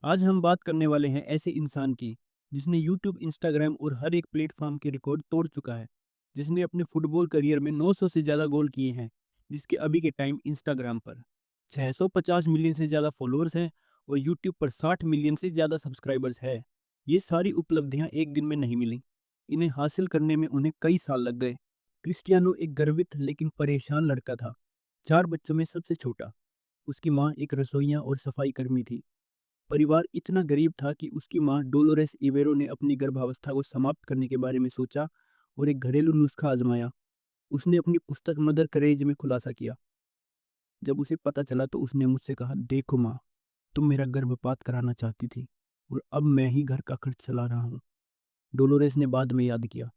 आज हम बात करने वाले हैं ऐसे इंसान की जिसने यूट्यूब, इंस्टाग्राम और हर एक प्लेटफॉर्म के रिकॉर्ड तोड़ चुका है। जिसने अपने फुटबॉल करियर में 900 से ज़्यादा गोल किए हैं। जिसके अभी के टाइम इंस्टाग्राम पर 650 मिलियन से ज़्यादा फॉलोअर्स हैं और यूट्यूब पर 60 मिलियन से ज़्यादा सब्सक्राइबर्स है। ये सारी उपलब्धियां एक दिन में नहीं मिली। इन्हें हासिल करने में उन्हें कई साल लग गए। क्रिस्टियानो एक गर्वित लेकिन परेशान लड़का था। 4 बच्चों में सबसे छोटा। उसकी माँ एक रसोइया और सफाई कर्मी थी। परिवार इतना गरीब था कि उसकी मां डोलोरेस इवेरो ने अपनी गर्भावस्था को समाप्त करने के बारे में सोचा और एक घरेलू नुस्खा आजमाया। उसने अपनी पुस्तक मदर करेज में खुलासा किया। जब उसे पता चला तो उसने मुझसे कहा, देखो माँ, तुम मेरा गर्भपात कराना चाहती थी और अब मैं ही घर का खर्च चला रहा हूँ। डोलोरेस ने बाद में याद किया।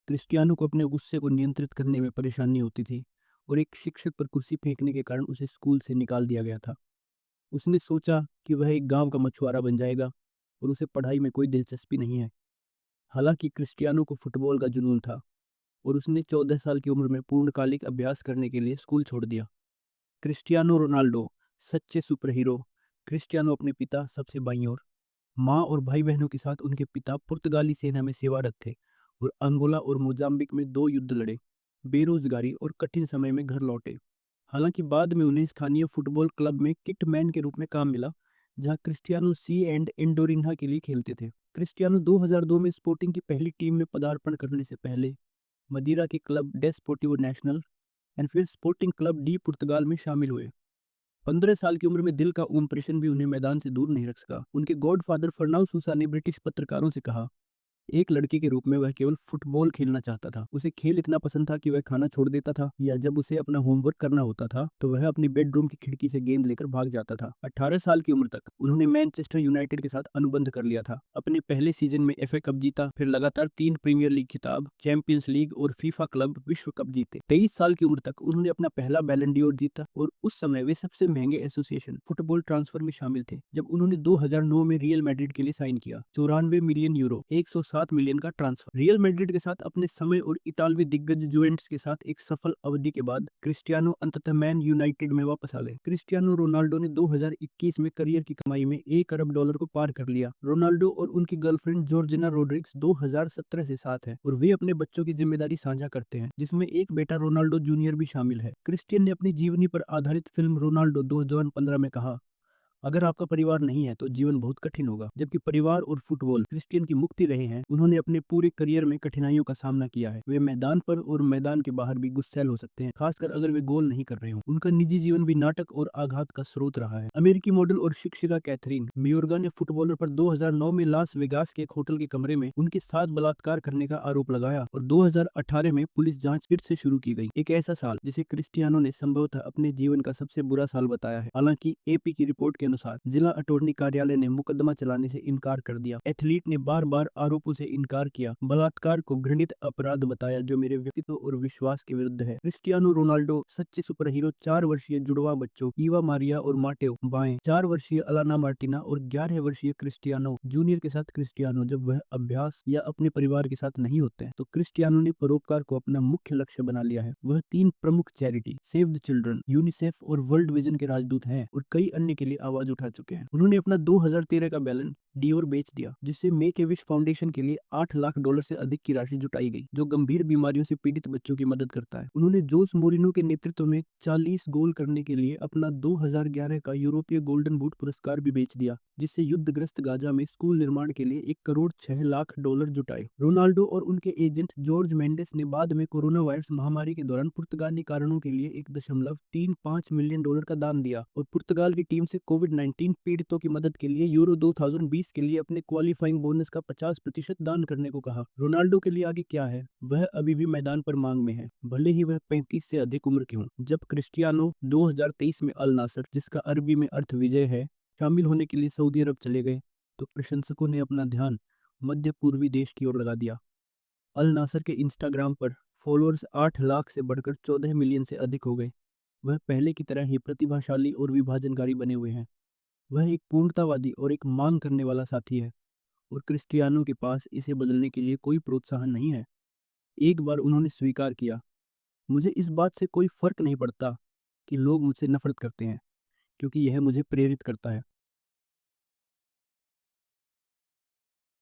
क्रिस्टियानो को अपने गुस्से को नियंत्रित करने में परेशानी होती थी और एक शिक्षक पर कुर्सी फेंकने के कारण उसे स्कूल से निकाल दिया गया था। उसने सोचा कि वह एक गांव का मछुआरा बन जाएगा और उसे पढ़ाई में कोई दिलचस्पी नहीं है। हालांकि क्रिस्टियानो को फुटबॉल का जुनून था और उसने 14 साल की उम्र में पूर्णकालिक अभ्यास करने के लिए स्कूल छोड़ दिया। क्रिस्टियानो रोनाल्डो, सच्चे सुपर हीरो। क्रिस्टियानो अपने पिता सबसे बाईं ओर, माँ और भाई बहनों के साथ उनके पिता पुर्तगाली सेना में सेवारत थे और अंगोला और मोजाम्बिक में 2 युद्ध लड़े। बेरोजगारी और कठिन समय में घर लौटे। हालांकि बाद में उन्हें स्थानीय फुटबॉल क्लब में किट मैन के रूप में काम मिला, जहां क्रिस्टियानो सी एंड एंडोरिन्हा के लिए खेलते थे। क्रिस्टियानो 2002 में स्पोर्टिंग की पहली टीम में पदार्पण करने से पहले मदीरा के क्लब डेस्पोटिवो नेशनल एंड फिर स्पोर्टिंग क्लब डी पुर्तगाल में शामिल हुए। 15 साल की उम्र में दिल का ऑपरेशन भी उन्हें मैदान से दूर नहीं रख सका। उनके गॉडफादर फर्नांडो सूसा ने ब्रिटिश पत्रकारों से कहा, एक लड़के के रूप में वह केवल फुटबॉल खेलना चाहता था। उसे खेल इतना पसंद था कि वह खाना छोड़ देता था या जब उसे अपना होमवर्क करना होता था तो वह अपनी बेडरूम की खिड़की से गेंद लेकर भाग जाता था। 18 साल की उम्र तक उन्होंने मैनचेस्टर यूनाइटेड के साथ अनुबंध कर लिया था। अपने पहले सीजन में एफए कप जीता, फिर लगातार 3 प्रीमियर लीग खिताब, चैंपियंस लीग और फीफा क्लब विश्व कप जीते। 23 साल की उम्र तक उन्होंने अपना पहला बैलन डी जीता और उस समय वे सबसे महंगे एसोसिएशन फुटबॉल ट्रांसफर में शामिल थे जब उन्होंने 2009 में रियल मैड्रिड के लिए साइन किया। 94 मिलियन यूरो, 107 मिलियन का ट्रांसफर। रियल मैड्रिड के साथ अपने समय और इतालवी दिग्गज जुवेंटस के साथ एक सफल अवधि के बाद क्रिस्टियानो अंततः मैन यूनाइटेड में वापस आ गए। क्रिस्टियानो रोनाल्डो ने 2021 में करियर की कमाई में $1 अरब को पार कर लिया। रोनाल्डो और उनकी गर्लफ्रेंड जॉर्जिना रोड्रिग्स 2017 से साथ है और वे अपने बच्चों की जिम्मेदारी साझा करते हैं, जिसमें एक बेटा रोनाल्डो जूनियर भी शामिल है। क्रिस्टियन ने अपनी जीवनी पर आधारित फिल्म रोनाल्डो 2015 में कहा, अगर आपका परिवार नहीं है तो जीवन बहुत कठिन होगा। जबकि परिवार और फुटबॉल क्रिस्टियन की मुक्ति रहे हैं। उन्होंने अपने पूरे करियर में कठिनाइयों का सामना किया है। वे मैदान पर और मैदान के बाहर भी गुस्सैल हो सकते हैं, खासकर अगर वे गोल नहीं कर रहे हो। उनका निजी जीवन भी नाटक और आघात का स्रोत रहा है। अमेरिकी मॉडल और शिक्षिका कैथरीन मियोर्गा ने फुटबॉलर पर 2009 में लास वेगास के एक होटल के कमरे में उनके साथ बलात्कार करने का आरोप लगाया और 2018 में पुलिस जांच फिर से शुरू की गई। एक ऐसा साल जिसे क्रिस्टियानो ने संभवतः अपने जीवन का सबसे बुरा साल बताया है। हालांकि एपी की रिपोर्ट के अनुसार जिला अटॉर्नी कार्यालय ने मुकदमा चलाने से इनकार कर दिया। एथलीट ने बार बार आरोपों से इनकार किया। बलात्कार को घृणित अपराध बताया जो मेरे व्यक्तित्व और विश्वास के विरुद्ध है। क्रिस्टियानो रोनाल्डो सच्चे सुपर हीरो। 4 वर्षीय जुड़वा बच्चों ईवा मारिया और माटेओ बाएं, 4 वर्षीय अलाना मार्टिना और 11 वर्षीय क्रिस्टियानो जूनियर के साथ क्रिस्टियानो जब वह अभ्यास या अपने परिवार के साथ नहीं होते हैं तो क्रिस्टियानो ने परोपकार को अपना मुख्य लक्ष्य बना लिया है। वह 3 प्रमुख charity save the children, UNICEF और वर्ल्ड विजन के राजदूत हैं और कई अन्य के लिए आवाज उठा चुके हैं। उन्होंने अपना 2013 का बैलन डियोर बेच दिया, जिससे मेक ए विश फाउंडेशन के लिए $8 लाख से अधिक की राशि जुटाई गई, जो गंभीर बीमारियों से पीड़ित बच्चों की मदद करता है। उन्होंने जोस मोरिनो के नेतृत्व में 40 गोल करने के लिए अपना 2011 का यूरोपीय गोल्डन बूट पुरस्कार भी बेच दिया, जिससे युद्धग्रस्त गाजा में स्कूल निर्माण के लिए $1,06 लाख जुटाए। रोनाल्डो और उनके एजेंट जॉर्ज मेंडेस ने बाद में कोरोना वायरस महामारी के दौरान पुर्तगाली कारणों के लिए $1.35 मिलियन का दान दिया और पुर्तगाल की टीम से कोविड-19 पीड़ितों की मदद के लिए यूरो 2020 के लिए अपने क्वालिफाइंग बोनस का 50% दान करने को कहा। रोनाल्डो के लिए आगे क्या है? वह अभी भी मैदान पर मांग में है, भले ही वह 35 से अधिक उम्र के हों। जब क्रिस्टियानो 2023 में अल नासर, जिसका अरबी में अर्थ विजय है, शामिल होने के लिए सऊदी अरब चले गए तो प्रशंसकों ने अपना ध्यान मध्य पूर्वी देश की ओर लगा दिया। अल नासर के इंस्टाग्राम पर फॉलोअर्स 8 लाख से बढ़कर 14 मिलियन से अधिक हो गए। वह पहले की तरह ही प्रतिभाशाली और विभाजनकारी बने हुए हैं। वह एक पूर्णतावादी और एक मांग करने वाला साथी है और क्रिस्टियानो के पास इसे बदलने के लिए कोई प्रोत्साहन नहीं है। एक बार उन्होंने स्वीकार किया, मुझे इस बात से कोई फर्क नहीं पड़ता कि लोग मुझसे नफरत करते हैं, क्योंकि यह मुझे प्रेरित करता है।